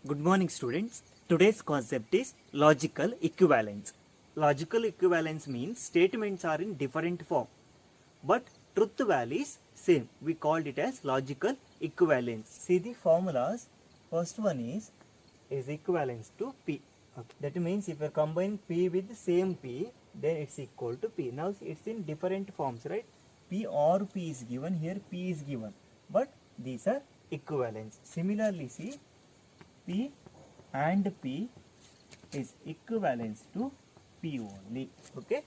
Good morning, students. Today's concept is logical equivalence. Logical equivalence means statements are in different form, but truth value is same. We called it as logical equivalence. See the formulas. First one is equivalence to P. Okay. That means if you combine P with the same P, then it's equal to P. Now it's in different forms, right? P or P is given, here P is given, but these are equivalents. Similarly, see P and P is equivalence to P only. Okay.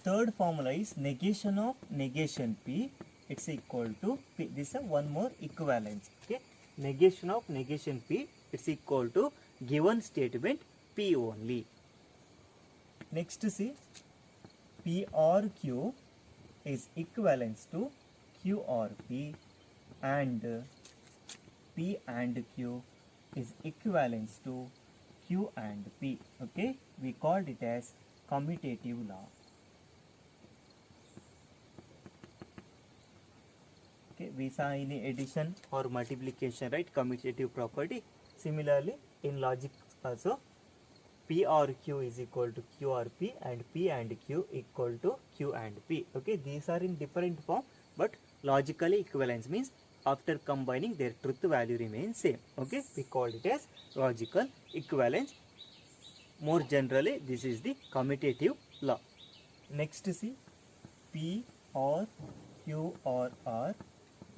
Third formula is negation of negation P. It's equal to P. This is one more equivalence. Okay. Negation of negation P. It's equal to given statement P only. Next see P or Q is equivalence to Q or P, and P and Q is equivalence to Q and P. Okay, we called it as commutative law. Okay, we saw in addition or multiplication, right? Commutative property. Similarly, in logic also, P or Q is equal to Q or P, and P and Q equal to Q and P. Okay, these are in different form, but logically equivalence means after combining their truth value remains same. Okay, we call it as logical equivalence. More generally, this is the commutative law. Next see P or Q or R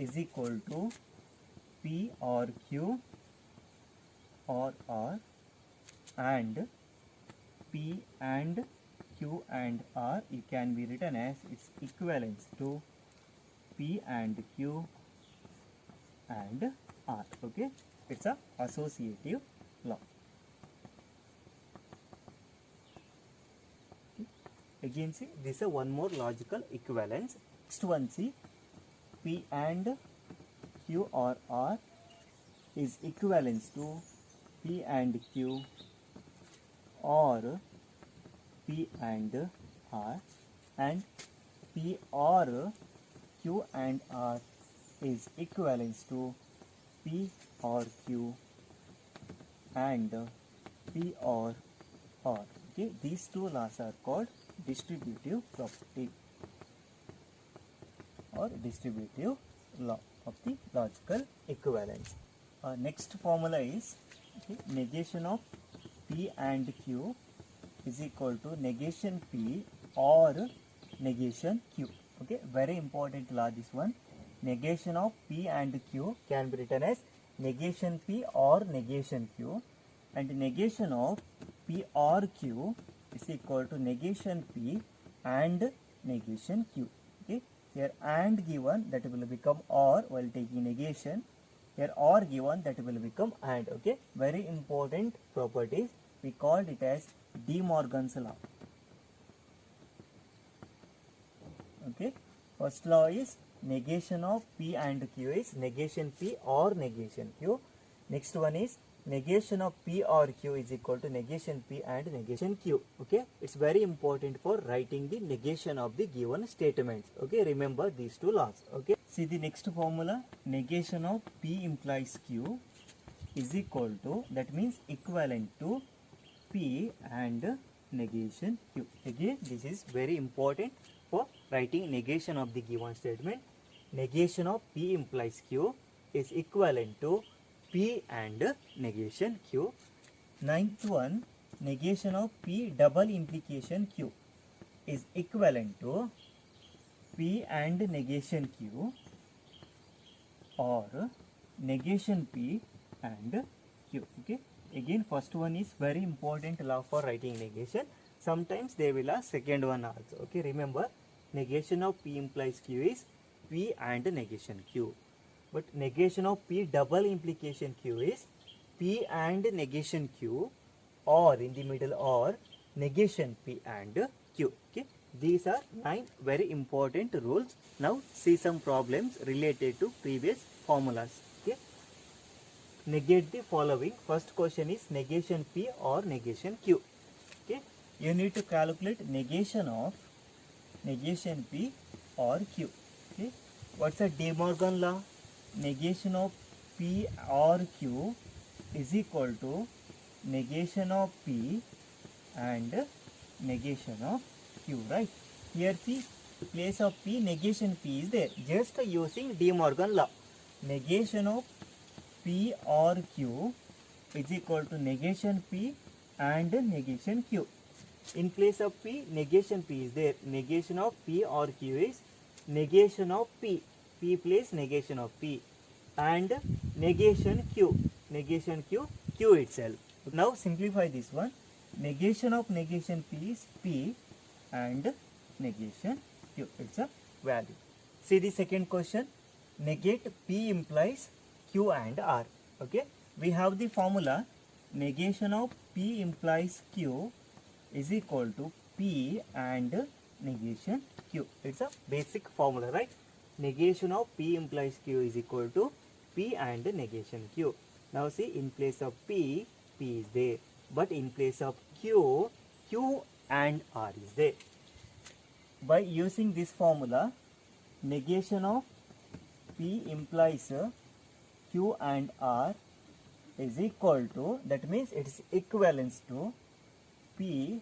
is equal to P or Q or R, and P and Q and R, it can be written as its equivalence to P and Q and R. Okay, it's a associative law. Okay. Again see, this is one more logical equivalence. Next one see P and Q or R is equivalence to P and Q or P and R, and P or Q and R is equivalence to P or Q and P or R. Okay, these two laws are called distributive property or distributive law of the logical equivalence. Next formula is negation of P and Q is equal to negation P or negation Q. Okay, very important law this one. Negation of P and Q can be written as negation P or negation Q, and negation of P or Q is equal to negation P and negation Q. Okay, here and given, that will become or while taking negation. Here or given, that will become and. Okay, very important properties. We called it as De Morgan's law. Okay, first law is negation of P and Q is negation P or negation Q. Next one is negation of P or Q is equal to negation P and negation Q. Okay, it's very important for writing the negation of the given statements. Okay, remember these two laws. Okay, see the next formula, negation of P implies Q is equal to, that means equivalent to P and negation Q. Again, this is very important for writing negation of the given statement. Negation of P implies Q is equivalent to P and negation Q. Ninth one, negation of P double implication Q is equivalent to P and negation Q or negation P and Q. Okay, again first one is very important law for writing negation. Sometimes they will ask second one also. Okay, remember negation of P implies Q is P and negation Q, but negation of P double implication Q is P and negation Q or in the middle or negation P and Q. Okay, these are 9 very important rules. Now see some problems related to previous formulas. Okay, negate the following. First question is negation P or negation Q. Okay, you need to calculate negation of negation P or Q. Okay, what's a De Morgan law? Negation of P or Q is equal to negation of P and negation of Q, right? Here see, place of P, negation P is there. Just using De Morgan law, negation of P or Q is equal to negation P and negation Q. In place of P, negation P is there. Negation of P or Q is negation of P. P place negation of P and negation Q. Negation Q, Q itself. Now simplify this one. Negation of negation P is P and negation Q. It's a value. See the second question. Negate P implies Q and R. Okay. We have the formula negation of P implies Q is equal to P and negation Q. It's a basic formula, right? Negation of P implies Q is equal to P and negation Q. Now see, in place of P, P is there. But in place of Q, Q and R is there. By using this formula, negation of P implies Q and R is equal to, that means it is equivalent to P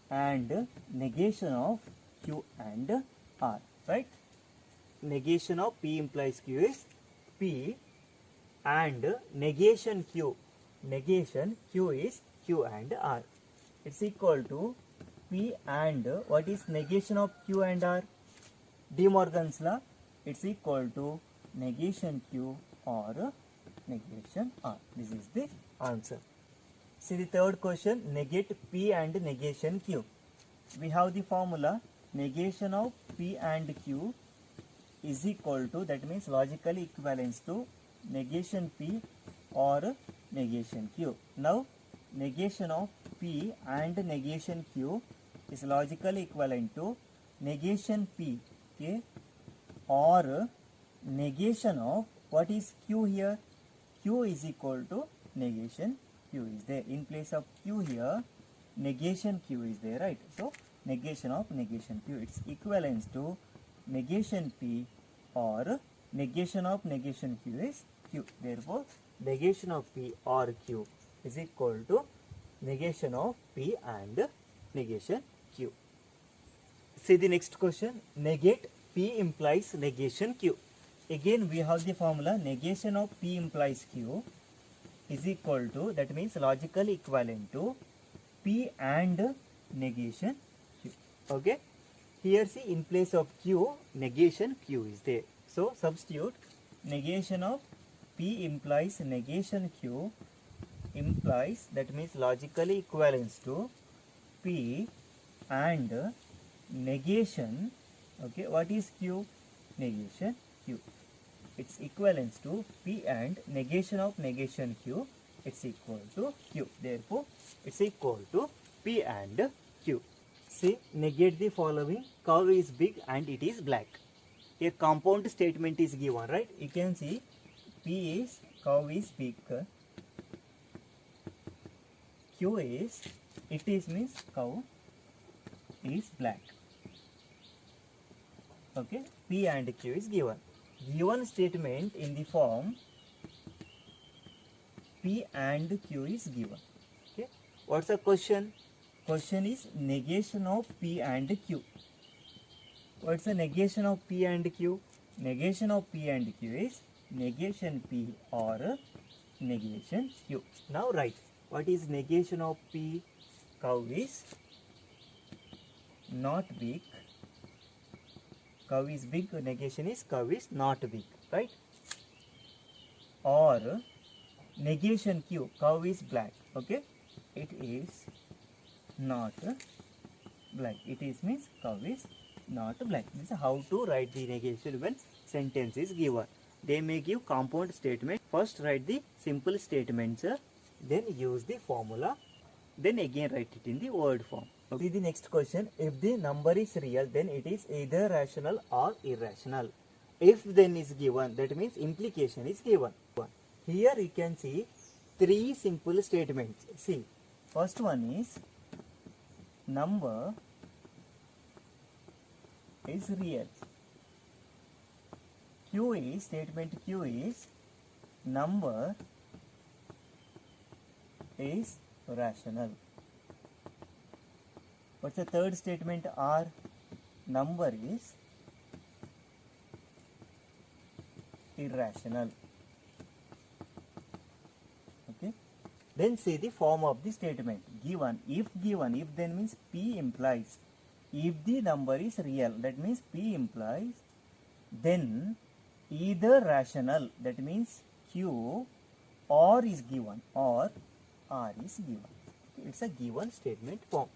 and negation of Q and R, right? Negation of P implies Q is P and negation Q. Negation Q is Q and R. It's equal to P and what is negation of Q and R? De Morgan's law. It's equal to negation Q or negation R. This is the answer. See the third question, negate P and negation Q. We have the formula negation of P and Q is equal to, that means logically equivalence to negation P or negation Q. Now negation of P and negation Q is logically equivalent to negation P, okay, or negation of what is Q here? Q is equal to negation Q is there. In place of Q here, negation Q is there, right? So negation of negation Q, it's equivalent to negation P or negation of negation Q is Q. Therefore negation of P or Q is equal to negation of P and negation Q. See the next question, negate P implies negation Q. Again we have the formula negation of P implies Q is equal to, that means logically equivalent to P and negation Q. Okay. Here see, in place of Q, negation Q is there. So substitute negation of P implies negation Q implies, that means logically equivalence to P and negation, okay, what is Q? Negation Q. It's equivalence to P and negation of negation Q, it's equal to Q. Therefore it's equal to P and Q. See, negate the following, cow is big and it is black. A compound statement is given, right? You can see P is cow is big, Q is, it is means cow is black. Okay, P and Q is given. Given statement in the form P and Q is given. Okay, what's the question? Question is negation of P and Q. What's the negation of P and Q? Negation of P and Q is negation P or negation Q. Now write, what is negation of P? Cow is not big. Cow is big, negation is cow is not big, right? Or negation Q, cow is black, okay? It is not black. It is means cow is not black. This is how to write the negation when sentence is given. They may give compound statement. First write the simple statements, then use the formula, then again write it in the word form. Okay. See the next question. If the number is real, then it is either rational or irrational. If then is given, that means implication is given. Here you can see three simple statements. See, first one is number is real. Q is, statement Q is number is rational. What's the third statement? R, number is irrational. Okay. Then say the form of the statement. Given, if then means P implies. If the number is real, that means P implies, then either rational, that means Q, or is given, or R is given. It's a given statement form.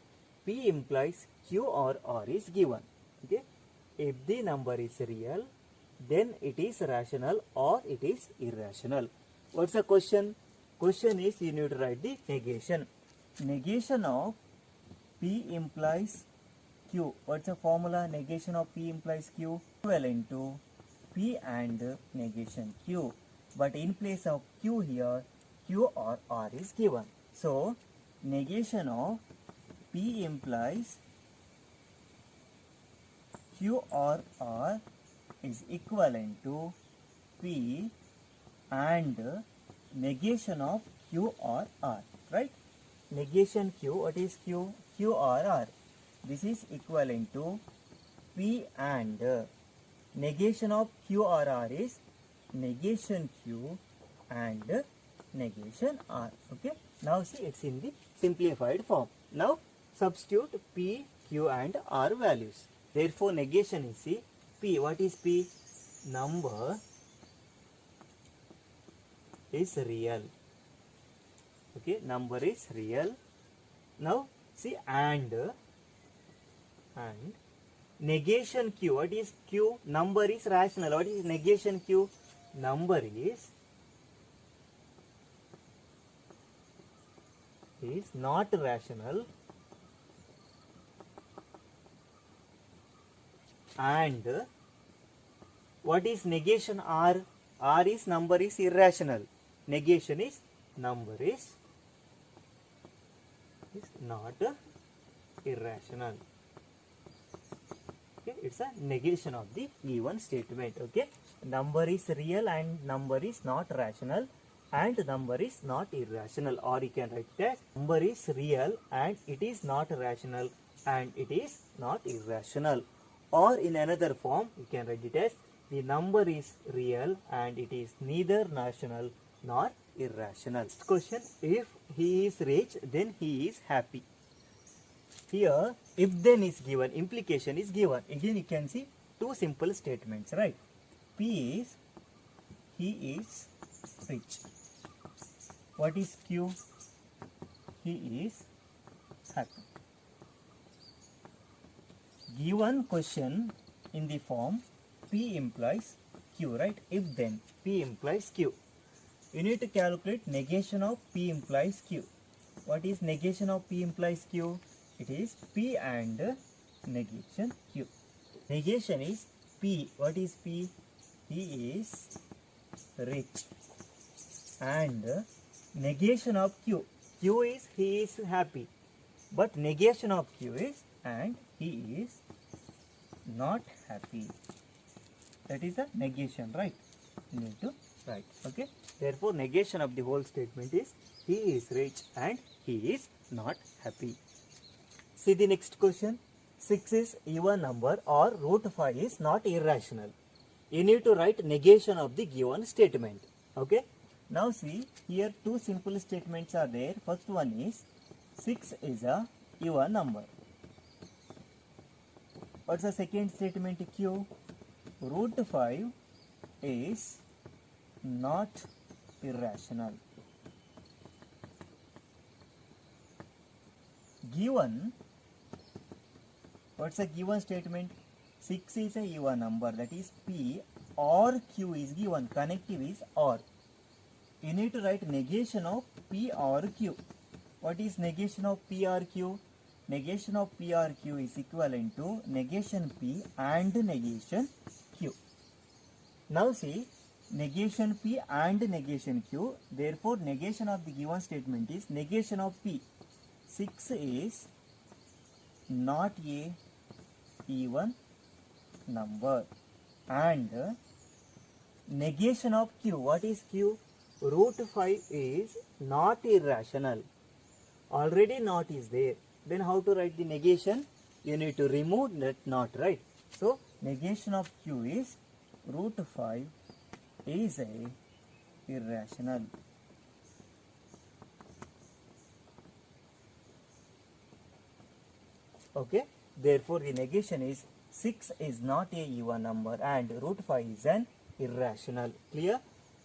P implies Q or R is given. Okay. If the number is real, then it is rational or it is irrational. What's the question? Question is, you need to write the negation. Negation of P implies Q. What's the formula? Negation of P implies Q equivalent to P and negation Q. But in place of Q here, Q or R is given. So, negation of P implies Q or R is equivalent to P and negation of Q or R, right? Negation Q, what is Q? Q or R. This is equivalent to P and negation of Q or R is negation Q and negation R. Okay. Now see, it's in the simplified form. Now substitute P, Q and R values. Therefore negation is see P. What is P? Number is real. Okay, number is real. Now see, and negation Q. What is Q? Number is rational. What is negation Q? Number is not rational. And what is negation R? R is number is irrational. Negation is number is not irrational. Okay, it's a negation of the given statement. Okay, number is real and number is not rational, and number is not irrational. Or you can write that number is real and it is not rational and it is not irrational. Or in another form, you can write it as the number is real and it is neither rational nor irrational. Question: if he is rich, then he is happy. Here, if then is given, implication is given. Again, you can see two simple statements, right? P is he is rich. What is Q? He is happy. Given question in the form P implies Q, right? If then P implies Q. You need to calculate negation of P implies Q. What is negation of P implies Q? It is P and negation Q. Negation is P. What is P? He is rich. And negation of Q. Q is he is happy. But negation of Q is and he is not happy. That is a negation, right? You need to write. Okay. Therefore, negation of the whole statement is he is rich and he is not happy. See the next question. 6 is even number or root 5 is not irrational. You need to write negation of the given statement. Okay. Now see, here two simple statements are there. First one is 6 is a even number. What's the second statement? Q. Root 5 is not irrational. Given, what's the given statement? 6 is a even number, that is P or Q is given. Connective is or. You need to write negation of P or Q. What is negation of P or Q? Negation of P or Q is equivalent to negation P and negation Q. Now see, negation P and negation Q. Therefore, negation of the given statement is negation of P. 6 is not a even number. And negation of Q. What is Q? root 5 is not irrational. Already not is there. Then how to write the negation? You need to remove that not, right? So negation of q is root 5 is a irrational. Okay, therefore the negation is 6 is not a even number and root 5 is an irrational. Clear?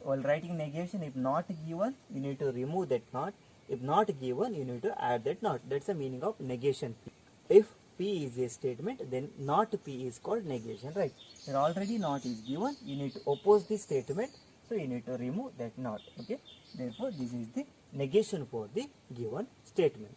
While writing negation, if not given, you need to remove that not. If not given, you need to add that not. That's the meaning of negation P. If P is a statement, then not P is called negation, right? Then already not is given, you need to oppose the statement, so you need to remove that not. Okay, therefore this is the negation for the given statement.